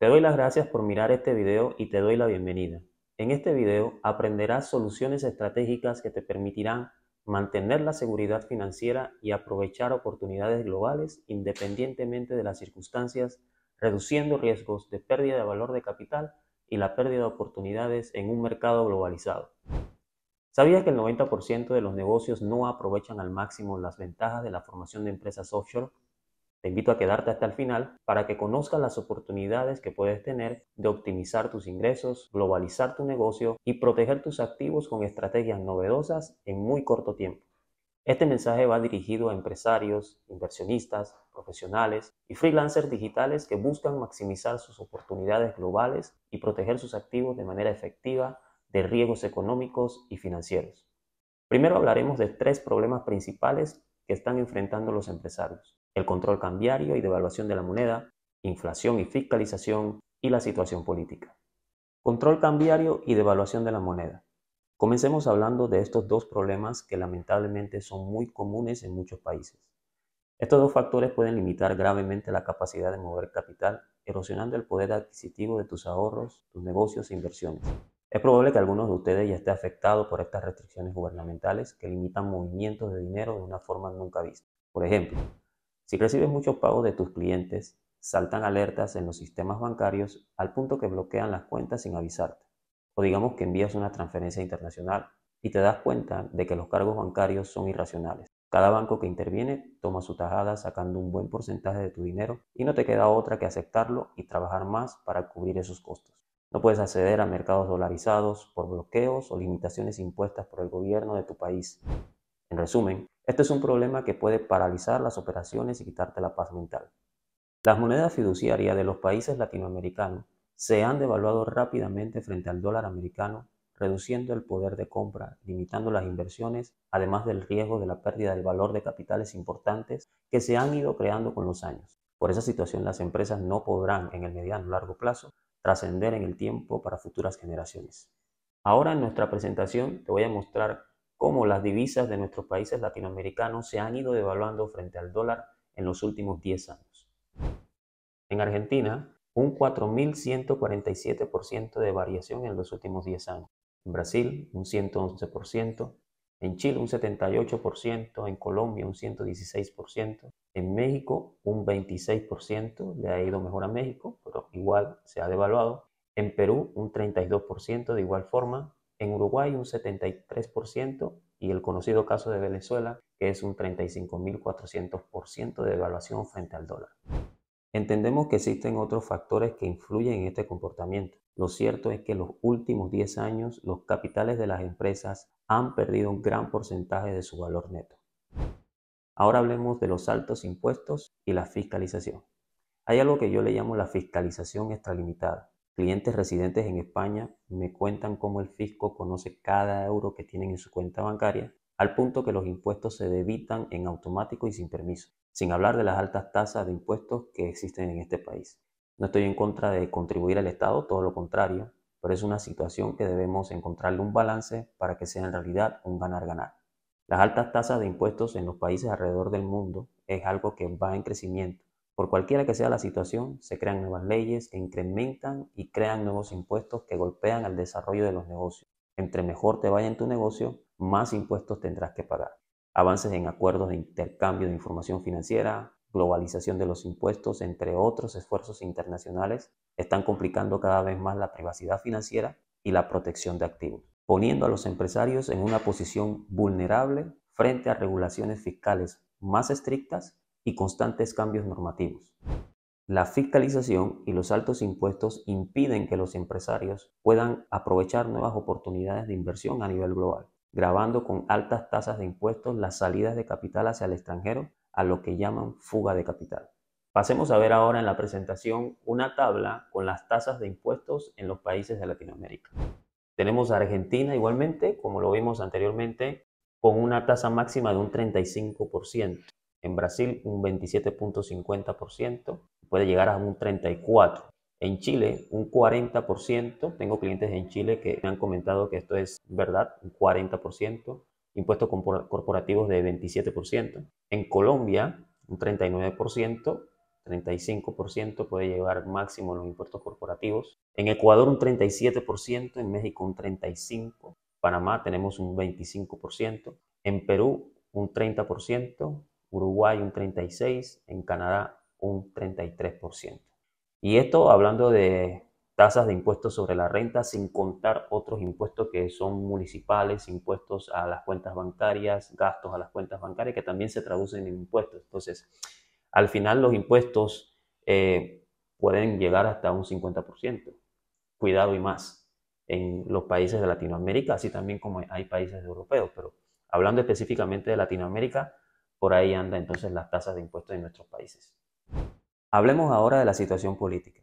Te doy las gracias por mirar este video y te doy la bienvenida. En este video aprenderás soluciones estratégicas que te permitirán mantener la seguridad financiera y aprovechar oportunidades globales independientemente de las circunstancias, reduciendo riesgos de pérdida de valor de capital y la pérdida de oportunidades en un mercado globalizado. ¿Sabías que el 90% de los negocios no aprovechan al máximo las ventajas de la formación de empresas offshore? Te invito a quedarte hasta el final para que conozcas las oportunidades que puedes tener de optimizar tus ingresos, globalizar tu negocio y proteger tus activos con estrategias novedosas en muy corto tiempo. Este mensaje va dirigido a empresarios, inversionistas, profesionales y freelancers digitales que buscan maximizar sus oportunidades globales y proteger sus activos de manera efectiva de riesgos económicos y financieros. Primero hablaremos de tres problemas principales que están enfrentando los empresarios: el control cambiario y devaluación de la moneda, inflación y fiscalización, y la situación política. Control cambiario y devaluación de la moneda. Comencemos hablando de estos dos problemas que lamentablemente son muy comunes en muchos países. Estos dos factores pueden limitar gravemente la capacidad de mover capital, erosionando el poder adquisitivo de tus ahorros, tus negocios e inversiones. Es probable que algunos de ustedes ya esté afectado por estas restricciones gubernamentales que limitan movimientos de dinero de una forma nunca vista. Por ejemplo, si recibes muchos pagos de tus clientes, saltan alertas en los sistemas bancarios al punto que bloquean las cuentas sin avisarte. O digamos que envías una transferencia internacional y te das cuenta de que los cargos bancarios son irracionales. Cada banco que interviene toma su tajada sacando un buen porcentaje de tu dinero y no te queda otra que aceptarlo y trabajar más para cubrir esos costos. No puedes acceder a mercados dolarizados por bloqueos o limitaciones impuestas por el gobierno de tu país. En resumen, este es un problema que puede paralizar las operaciones y quitarte la paz mental. Las monedas fiduciarias de los países latinoamericanos se han devaluado rápidamente frente al dólar americano, reduciendo el poder de compra, limitando las inversiones, además del riesgo de la pérdida del valor de capitales importantes que se han ido creando con los años. Por esa situación, las empresas no podrán, en el mediano o largo plazo, trascender en el tiempo para futuras generaciones. Ahora en nuestra presentación te voy a mostrar cómo las divisas de nuestros países latinoamericanos se han ido devaluando frente al dólar en los últimos 10 años. En Argentina, un 4.147% de variación en los últimos 10 años. En Brasil, un 111%. En Chile, un 78%. En Colombia, un 116%. En México, un 26%. Le ha ido mejor a México, pero igual se ha devaluado. En Perú, un 32% de igual forma. En Uruguay, un 73%. Y el conocido caso de Venezuela, que es un 35.400% de devaluación frente al dólar. Entendemos que existen otros factores que influyen en este comportamiento. Lo cierto es que en los últimos 10 años los capitales de las empresas han perdido un gran porcentaje de su valor neto. Ahora hablemos de los altos impuestos y la fiscalización. Hay algo que yo le llamo la fiscalización extralimitada. Clientes residentes en España me cuentan cómo el fisco conoce cada euro que tienen en su cuenta bancaria, al punto que los impuestos se debitan en automático y sin permiso, sin hablar de las altas tasas de impuestos que existen en este país. No estoy en contra de contribuir al Estado, todo lo contrario, pero es una situación que debemos encontrarle un balance para que sea en realidad un ganar-ganar. Las altas tasas de impuestos en los países alrededor del mundo es algo que va en crecimiento. Por cualquiera que sea la situación, se crean nuevas leyes que incrementan y crean nuevos impuestos que golpean al desarrollo de los negocios. Entre mejor te vaya en tu negocio, más impuestos tendrás que pagar. Avances en acuerdos de intercambio de información financiera, globalización de los impuestos, entre otros esfuerzos internacionales, están complicando cada vez más la privacidad financiera y la protección de activos, poniendo a los empresarios en una posición vulnerable frente a regulaciones fiscales más estrictas y constantes cambios normativos. La fiscalización y los altos impuestos impiden que los empresarios puedan aprovechar nuevas oportunidades de inversión a nivel global, gravando con altas tasas de impuestos las salidas de capital hacia el extranjero, a lo que llaman fuga de capital. Pasemos a ver ahora en la presentación una tabla con las tasas de impuestos en los países de Latinoamérica. Tenemos a Argentina igualmente, como lo vimos anteriormente, con una tasa máxima de un 35%. En Brasil un 27.50%, puede llegar a un 34%. En Chile un 40%, tengo clientes en Chile que me han comentado que esto es verdad, un 40%, impuestos corporativos de 27%. En Colombia un 39%, 35% puede llevar máximo los impuestos corporativos. En Ecuador un 37%, en México un 35%, Panamá tenemos un 25%, en Perú un 30%, Uruguay un 36%, en Canadá un 33%. Y esto hablando de tasas de impuestos sobre la renta, sin contar otros impuestos que son municipales, impuestos a las cuentas bancarias, gastos a las cuentas bancarias, que también se traducen en impuestos. Entonces, al final los impuestos pueden llegar hasta un 50%, cuidado y más, en los países de Latinoamérica, así también como hay países europeos, pero hablando específicamente de Latinoamérica, por ahí anda entonces las tasas de impuestos en nuestros países. Hablemos ahora de la situación política.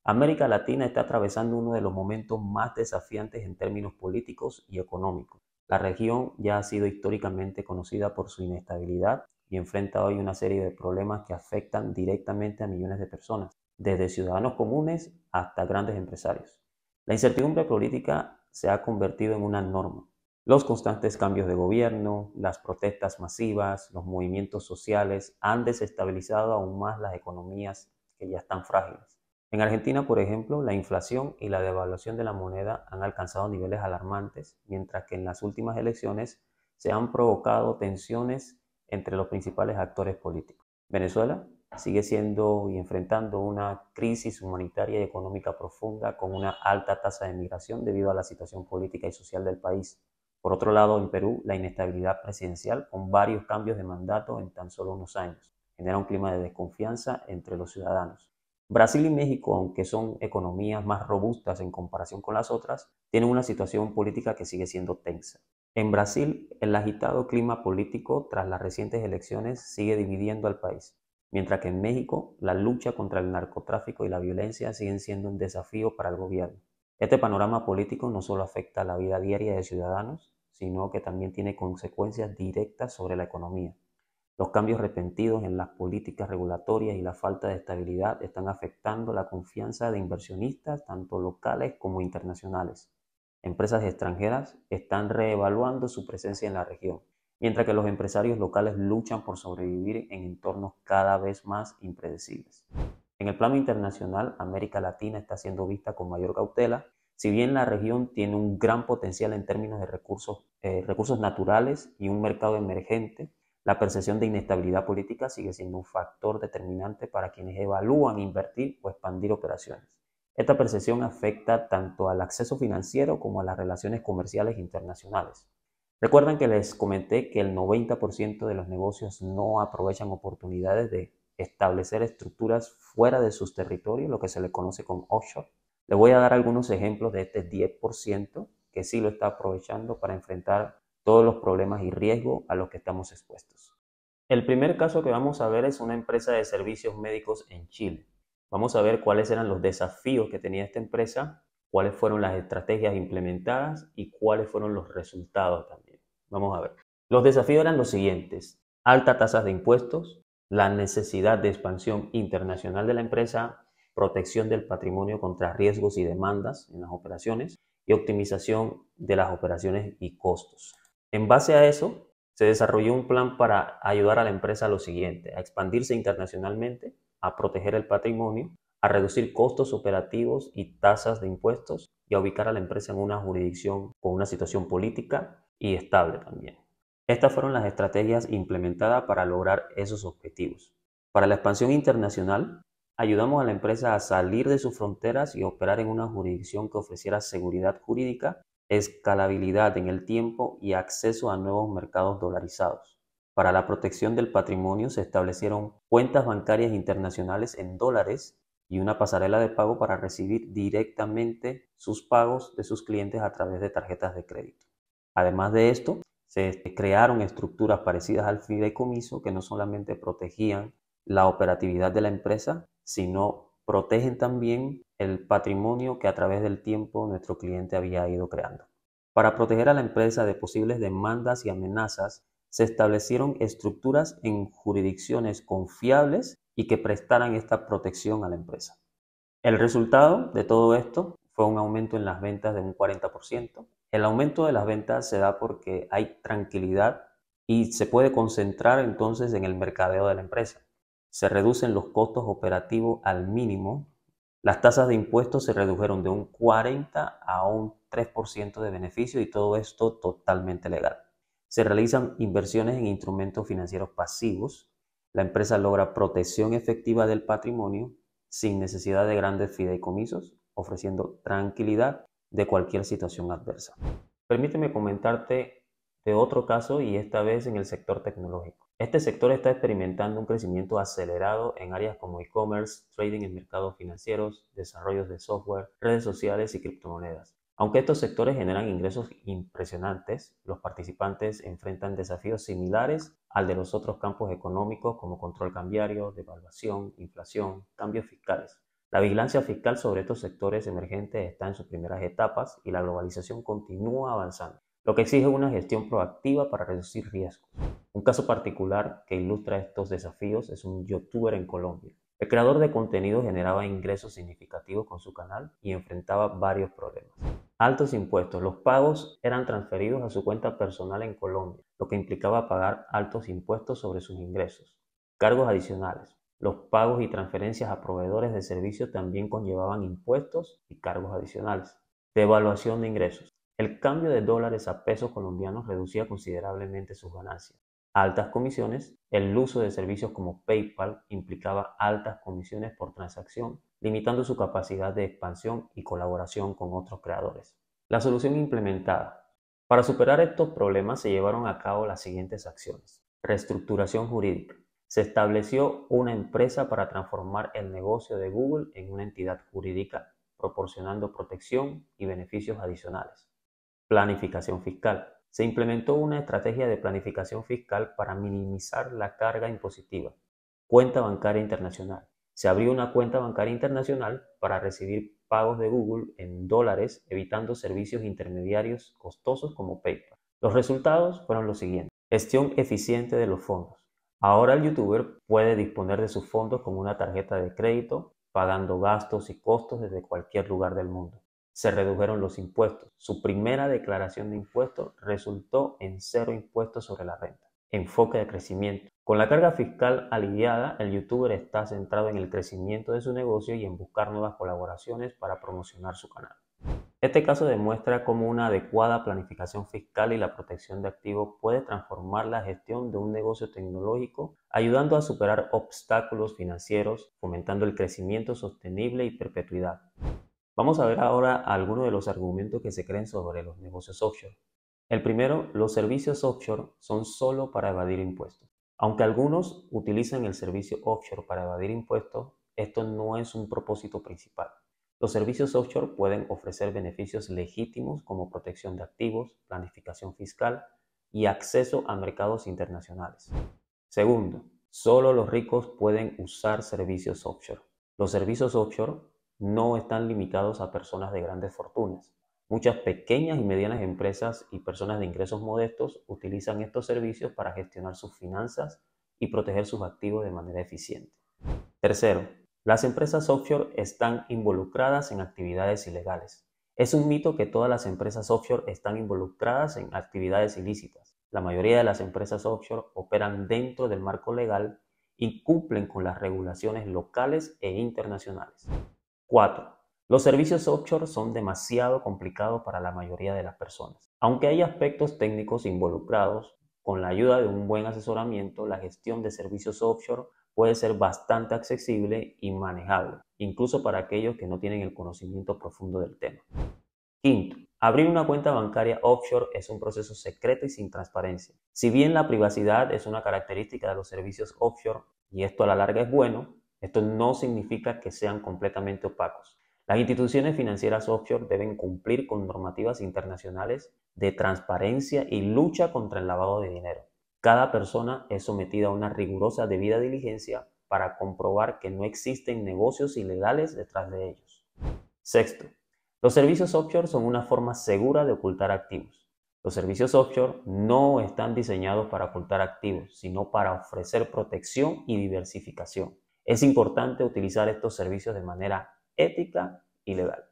América Latina está atravesando uno de los momentos más desafiantes en términos políticos y económicos. La región ya ha sido históricamente conocida por su inestabilidad y enfrenta hoy una serie de problemas que afectan directamente a millones de personas, desde ciudadanos comunes hasta grandes empresarios. La incertidumbre política se ha convertido en una norma. Los constantes cambios de gobierno, las protestas masivas, los movimientos sociales han desestabilizado aún más las economías que ya están frágiles. En Argentina, por ejemplo, la inflación y la devaluación de la moneda han alcanzado niveles alarmantes, mientras que en las últimas elecciones se han provocado tensiones entre los principales actores políticos. Venezuela sigue siendo y enfrentando una crisis humanitaria y económica profunda con una alta tasa de migración debido a la situación política y social del país. Por otro lado, en Perú, la inestabilidad presidencial con varios cambios de mandato en tan solo unos años genera un clima de desconfianza entre los ciudadanos. Brasil y México, aunque son economías más robustas en comparación con las otras, tienen una situación política que sigue siendo tensa. En Brasil, el agitado clima político tras las recientes elecciones sigue dividiendo al país, mientras que en México la lucha contra el narcotráfico y la violencia siguen siendo un desafío para el gobierno. Este panorama político no solo afecta la vida diaria de ciudadanos, sino que también tiene consecuencias directas sobre la economía. Los cambios repentinos en las políticas regulatorias y la falta de estabilidad están afectando la confianza de inversionistas, tanto locales como internacionales. Empresas extranjeras están reevaluando su presencia en la región, mientras que los empresarios locales luchan por sobrevivir en entornos cada vez más impredecibles. En el plano internacional, América Latina está siendo vista con mayor cautela, si bien la región tiene un gran potencial en términos de recursos naturales y un mercado emergente. La percepción de inestabilidad política sigue siendo un factor determinante para quienes evalúan invertir o expandir operaciones. Esta percepción afecta tanto al acceso financiero como a las relaciones comerciales internacionales. Recuerdan que les comenté que el 90% de los negocios no aprovechan oportunidades de establecer estructuras fuera de sus territorios, lo que se le conoce como offshore. Les voy a dar algunos ejemplos de este 10% que sí lo está aprovechando para enfrentar todos los problemas y riesgos a los que estamos expuestos. El primer caso que vamos a ver es una empresa de servicios médicos en Chile. Vamos a ver cuáles eran los desafíos que tenía esta empresa, cuáles fueron las estrategias implementadas y cuáles fueron los resultados también. Vamos a ver. Los desafíos eran los siguientes: altas tasas de impuestos, la necesidad de expansión internacional de la empresa, protección del patrimonio contra riesgos y demandas en las operaciones y optimización de las operaciones y costos. En base a eso, se desarrolló un plan para ayudar a la empresa a lo siguiente: a expandirse internacionalmente, a proteger el patrimonio, a reducir costos operativos y tasas de impuestos y a ubicar a la empresa en una jurisdicción con una situación política y estable también. Estas fueron las estrategias implementadas para lograr esos objetivos. Para la expansión internacional, ayudamos a la empresa a salir de sus fronteras y operar en una jurisdicción que ofreciera seguridad jurídica, escalabilidad en el tiempo y acceso a nuevos mercados dolarizados. Para la protección del patrimonio se establecieron cuentas bancarias internacionales en dólares y una pasarela de pago para recibir directamente sus pagos de sus clientes a través de tarjetas de crédito. Además de esto, se crearon estructuras parecidas al fideicomiso que no solamente protegían la operatividad de la empresa, sino protegen también el patrimonio que a través del tiempo nuestro cliente había ido creando. Para proteger a la empresa de posibles demandas y amenazas, se establecieron estructuras en jurisdicciones confiables y que prestaran esta protección a la empresa. El resultado de todo esto fue un aumento en las ventas de un 40%. El aumento de las ventas se da porque hay tranquilidad y se puede concentrar entonces en el mercadeo de la empresa. Se reducen los costos operativos al mínimo. Las tasas de impuestos se redujeron de un 40 a un 3% de beneficio y todo esto totalmente legal. Se realizan inversiones en instrumentos financieros pasivos. La empresa logra protección efectiva del patrimonio sin necesidad de grandes fideicomisos, ofreciendo tranquilidad de cualquier situación adversa. Permíteme comentarte de otro caso y esta vez en el sector tecnológico. Este sector está experimentando un crecimiento acelerado en áreas como e-commerce, trading en mercados financieros, desarrollos de software, redes sociales y criptomonedas. Aunque estos sectores generan ingresos impresionantes, los participantes enfrentan desafíos similares al de los otros campos económicos como control cambiario, devaluación, inflación, cambios fiscales. La vigilancia fiscal sobre estos sectores emergentes está en sus primeras etapas y la globalización continúa avanzando, lo que exige una gestión proactiva para reducir riesgos. Un caso particular que ilustra estos desafíos es un youtuber en Colombia. El creador de contenido generaba ingresos significativos con su canal y enfrentaba varios problemas. Altos impuestos. Los pagos eran transferidos a su cuenta personal en Colombia, lo que implicaba pagar altos impuestos sobre sus ingresos. Cargos adicionales. Los pagos y transferencias a proveedores de servicios también conllevaban impuestos y cargos adicionales. Devaluación de ingresos. El cambio de dólares a pesos colombianos reducía considerablemente sus ganancias. Altas comisiones. El uso de servicios como PayPal implicaba altas comisiones por transacción, limitando su capacidad de expansión y colaboración con otros creadores. La solución implementada. Para superar estos problemas se llevaron a cabo las siguientes acciones. Reestructuración jurídica. Se estableció una empresa para transformar el negocio de Google en una entidad jurídica, proporcionando protección y beneficios adicionales. Planificación fiscal. Se implementó una estrategia de planificación fiscal para minimizar la carga impositiva. Cuenta bancaria internacional. Se abrió una cuenta bancaria internacional para recibir pagos de Google en dólares, evitando servicios intermediarios costosos como PayPal. Los resultados fueron los siguientes. Gestión eficiente de los fondos. Ahora el youtuber puede disponer de sus fondos con una tarjeta de crédito, pagando gastos y costos desde cualquier lugar del mundo. Se redujeron los impuestos. Su primera declaración de impuestos resultó en 0 impuestos sobre la renta. Enfoque de crecimiento. Con la carga fiscal aliviada, el youtuber está centrado en el crecimiento de su negocio y en buscar nuevas colaboraciones para promocionar su canal. Este caso demuestra cómo una adecuada planificación fiscal y la protección de activos puede transformar la gestión de un negocio tecnológico, ayudando a superar obstáculos financieros, fomentando el crecimiento sostenible y perpetuidad. Vamos a ver ahora algunos de los argumentos que se creen sobre los negocios offshore. El primero, los servicios offshore son solo para evadir impuestos. Aunque algunos utilizan el servicio offshore para evadir impuestos, esto no es un propósito principal. Los servicios offshore pueden ofrecer beneficios legítimos como protección de activos, planificación fiscal y acceso a mercados internacionales. Segundo, solo los ricos pueden usar servicios offshore. Los servicios offshore no están limitados a personas de grandes fortunas. Muchas pequeñas y medianas empresas y personas de ingresos modestos utilizan estos servicios para gestionar sus finanzas y proteger sus activos de manera eficiente. Tercero, las empresas offshore están involucradas en actividades ilegales. Es un mito que todas las empresas offshore están involucradas en actividades ilícitas. La mayoría de las empresas offshore operan dentro del marco legal y cumplen con las regulaciones locales e internacionales. 4. Los servicios offshore son demasiado complicados para la mayoría de las personas. Aunque hay aspectos técnicos involucrados, con la ayuda de un buen asesoramiento, la gestión de servicios offshore puede ser bastante accesible y manejable, incluso para aquellos que no tienen el conocimiento profundo del tema. Quinto, abrir una cuenta bancaria offshore es un proceso secreto y sin transparencia. Si bien la privacidad es una característica de los servicios offshore y esto a la larga es bueno, esto no significa que sean completamente opacos. Las instituciones financieras offshore deben cumplir con normativas internacionales de transparencia y lucha contra el lavado de dinero. Cada persona es sometida a una rigurosa debida diligencia para comprobar que no existen negocios ilegales detrás de ellos. Sexto, los servicios offshore son una forma segura de ocultar activos. Los servicios offshore no están diseñados para ocultar activos, sino para ofrecer protección y diversificación. Es importante utilizar estos servicios de manera ética y legal.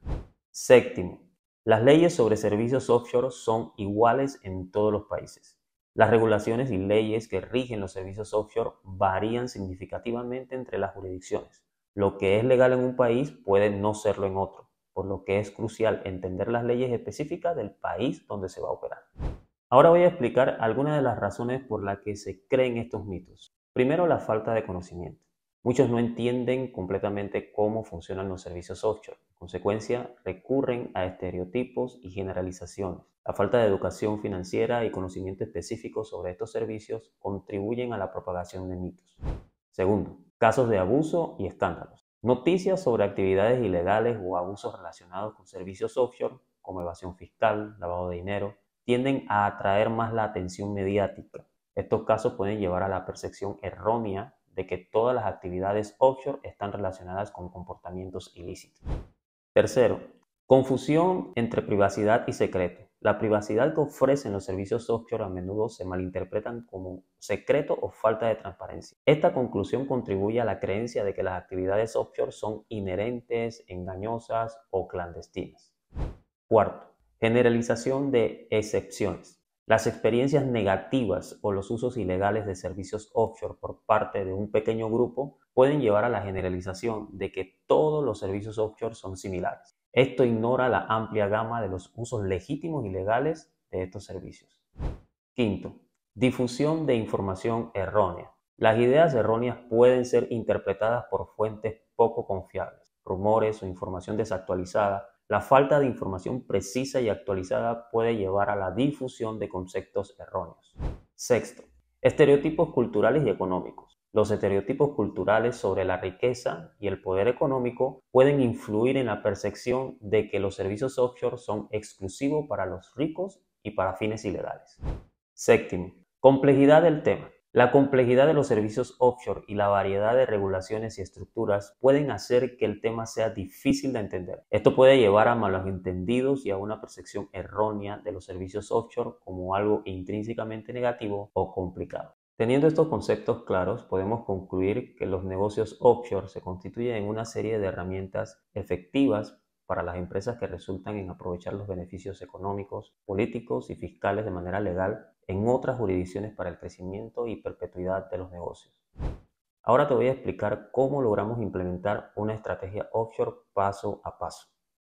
Séptimo, las leyes sobre servicios offshore son iguales en todos los países. Las regulaciones y leyes que rigen los servicios offshore varían significativamente entre las jurisdicciones. Lo que es legal en un país puede no serlo en otro, por lo que es crucial entender las leyes específicas del país donde se va a operar. Ahora voy a explicar algunas de las razones por las que se creen estos mitos. Primero, la falta de conocimiento. Muchos no entienden completamente cómo funcionan los servicios offshore. En consecuencia, recurren a estereotipos y generalizaciones. La falta de educación financiera y conocimiento específico sobre estos servicios contribuyen a la propagación de mitos. Segundo, casos de abuso y escándalos. Noticias sobre actividades ilegales o abusos relacionados con servicios offshore, como evasión fiscal, lavado de dinero, tienden a atraer más la atención mediática. Estos casos pueden llevar a la percepción errónea de que todas las actividades offshore están relacionadas con comportamientos ilícitos. Tercero, confusión entre privacidad y secreto. La privacidad que ofrecen los servicios offshore a menudo se malinterpretan como secreto o falta de transparencia. Esta conclusión contribuye a la creencia de que las actividades offshore son inherentes, engañosas o clandestinas. Cuarto, generalización de excepciones. Las experiencias negativas o los usos ilegales de servicios offshore por parte de un pequeño grupo pueden llevar a la generalización de que todos los servicios offshore son similares. Esto ignora la amplia gama de los usos legítimos y legales de estos servicios. Quinto, difusión de información errónea. Las ideas erróneas pueden ser interpretadas por fuentes poco confiables, rumores o información desactualizada. La falta de información precisa y actualizada puede llevar a la difusión de conceptos erróneos. Sexto, estereotipos culturales y económicos. Los estereotipos culturales sobre la riqueza y el poder económico pueden influir en la percepción de que los servicios offshore son exclusivos para los ricos y para fines ilegales. Séptimo, complejidad del tema. La complejidad de los servicios offshore y la variedad de regulaciones y estructuras pueden hacer que el tema sea difícil de entender. Esto puede llevar a malos entendidos y a una percepción errónea de los servicios offshore como algo intrínsecamente negativo o complicado. Teniendo estos conceptos claros, podemos concluir que los negocios offshore se constituyen en una serie de herramientas efectivas para las empresas que resultan en aprovechar los beneficios económicos, políticos y fiscales de manera legal en otras jurisdicciones para el crecimiento y perpetuidad de los negocios. Ahora te voy a explicar cómo logramos implementar una estrategia offshore paso a paso.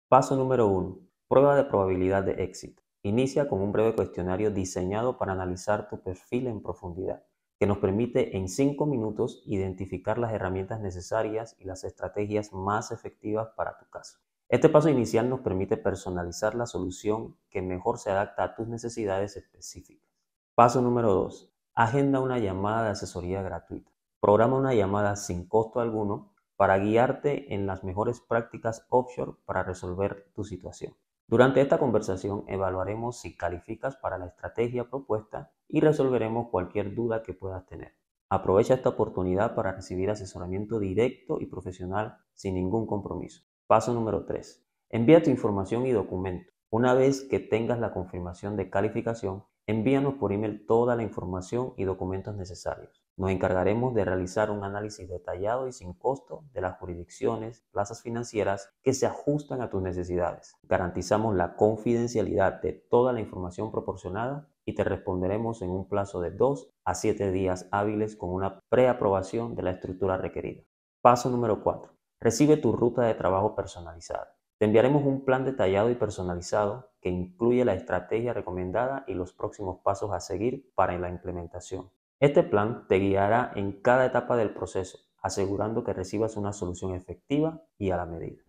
Paso número 1. Prueba de probabilidad de éxito. Inicia con un breve cuestionario diseñado para analizar tu perfil en profundidad, que nos permite en 5 minutos identificar las herramientas necesarias y las estrategias más efectivas para tu caso. Este paso inicial nos permite personalizar la solución que mejor se adapta a tus necesidades específicas. Paso número 2. Agenda una llamada de asesoría gratuita. Programa una llamada sin costo alguno para guiarte en las mejores prácticas offshore para resolver tu situación. Durante esta conversación evaluaremos si calificas para la estrategia propuesta y resolveremos cualquier duda que puedas tener. Aprovecha esta oportunidad para recibir asesoramiento directo y profesional sin ningún compromiso. Paso número 3. Envía tu información y documento. Una vez que tengas la confirmación de calificación, envíanos por email toda la información y documentos necesarios. Nos encargaremos de realizar un análisis detallado y sin costo de las jurisdicciones, plazas financieras que se ajustan a tus necesidades. Garantizamos la confidencialidad de toda la información proporcionada y te responderemos en un plazo de 2 a 7 días hábiles con una preaprobación de la estructura requerida. Paso número 4. Recibe tu ruta de trabajo personalizada. Te enviaremos un plan detallado y personalizado que incluye la estrategia recomendada y los próximos pasos a seguir para la implementación. Este plan te guiará en cada etapa del proceso, asegurando que recibas una solución efectiva y a la medida.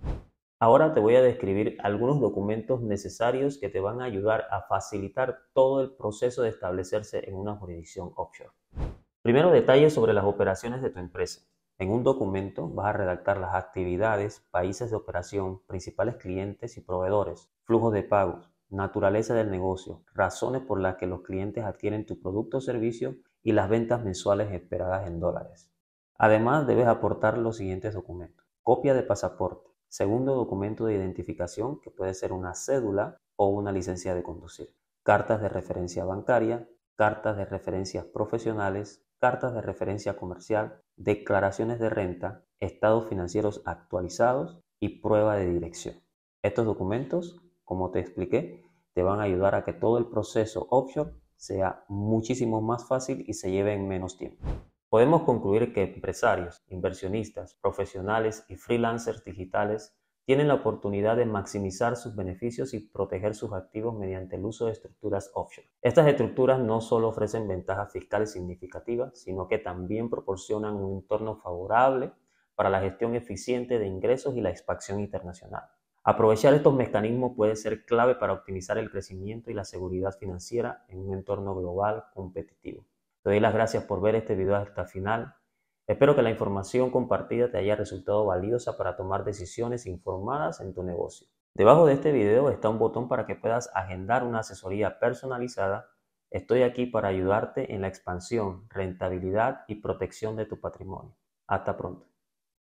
Ahora te voy a describir algunos documentos necesarios que te van a ayudar a facilitar todo el proceso de establecerse en una jurisdicción offshore. Primero, detalles sobre las operaciones de tu empresa. En un documento vas a redactar las actividades, países de operación, principales clientes y proveedores, flujos de pagos, naturaleza del negocio, razones por las que los clientes adquieren tu producto o servicio y las ventas mensuales esperadas en dólares. Además, debes aportar los siguientes documentos. Copia de pasaporte. Segundo documento de identificación, que puede ser una cédula o una licencia de conducir. Cartas de referencia bancaria, cartas de referencias profesionales, cartas de referencia comercial, declaraciones de renta, estados financieros actualizados y prueba de dirección. Estos documentos, como te expliqué, te van a ayudar a que todo el proceso offshore sea muchísimo más fácil y se lleve en menos tiempo. Podemos concluir que empresarios, inversionistas, profesionales y freelancers digitales tienen la oportunidad de maximizar sus beneficios y proteger sus activos mediante el uso de estructuras offshore. Estas estructuras no solo ofrecen ventajas fiscales significativas, sino que también proporcionan un entorno favorable para la gestión eficiente de ingresos y la expansión internacional. Aprovechar estos mecanismos puede ser clave para optimizar el crecimiento y la seguridad financiera en un entorno global competitivo. Te doy las gracias por ver este video hasta el final. Espero que la información compartida te haya resultado valiosa para tomar decisiones informadas en tu negocio. Debajo de este video está un botón para que puedas agendar una asesoría personalizada. Estoy aquí para ayudarte en la expansión, rentabilidad y protección de tu patrimonio. Hasta pronto.